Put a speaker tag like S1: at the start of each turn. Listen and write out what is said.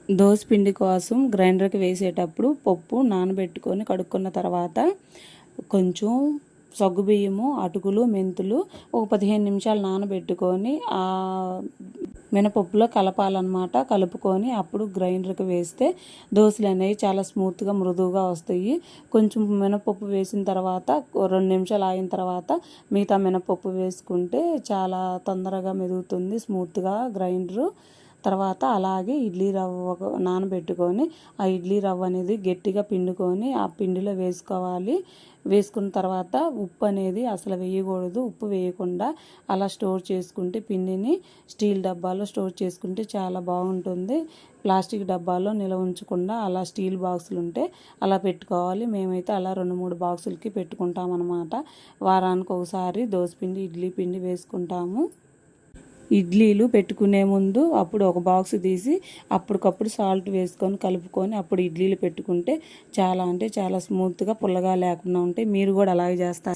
S1: దోస పిండి కోసం గ్రైండర్కి వేసేటప్పుడు పప్పు నానబెట్టుకొని కడుక్కున్న తర్వాత కొంచెం సగ్గుబియ్యము, అటుకులు, మెంతులు ఒక 15 నిమిషాలు నానబెట్టుకొని ఆ మినపప్పులో కలపాలన్నమాట. కలుపుకొని అప్పుడు గ్రైండర్కి వేస్తే దోశలు అనేవి చాలా స్మూత్గా మృదువుగా వస్తాయి. కొంచెం మినపప్పు వేసిన తర్వాత 2 నిమిషాలు ఆగిన తర్వాత మిగతా మినపప్పు వేసుకుంటే చాలా తొందరగా మెదుగుతుంది స్మూత్గా గ్రైండరు. తర్వాత అలాగే ఇడ్లీ రవ్వ నానబెట్టుకొని ఆ ఇడ్లీ రవ్వ అనేది గట్టిగా పిండుకొని ఆ పిండిలో వేసుకోవాలి. వేసుకున్న తర్వాత ఉప్పు అనేది అసలు వేయకూడదు. ఉప్పు వేయకుండా అలా స్టోర్ చేసుకుంటే పిండిని స్టీల్ డబ్బాలో స్టోర్ చేసుకుంటే చాలా బాగుంటుంది. ప్లాస్టిక్ డబ్బాలో నిల్వ ఉంచకుండా అలా స్టీల్ బాక్సులు ఉంటే అలా పెట్టుకోవాలి. మేమైతే అలా 2-3 బాక్సులకి పెట్టుకుంటాం అన్నమాట. వారానికి ఒకసారి దోసపిండి, ఇడ్లీ పిండి వేసుకుంటాము. ఇడ్లీలు పెట్టుకునే ముందు అప్పుడు ఒక బాక్స్ తీసి అప్పటికప్పుడు సాల్ట్ వేసుకొని కలుపుకొని అప్పుడు ఇడ్లీలు పెట్టుకుంటే చాలా అంటే చాలా స్మూత్గా పుల్లగా లేకుండా ఉంటాయి. మీరు కూడా అలాగే చేస్తారు.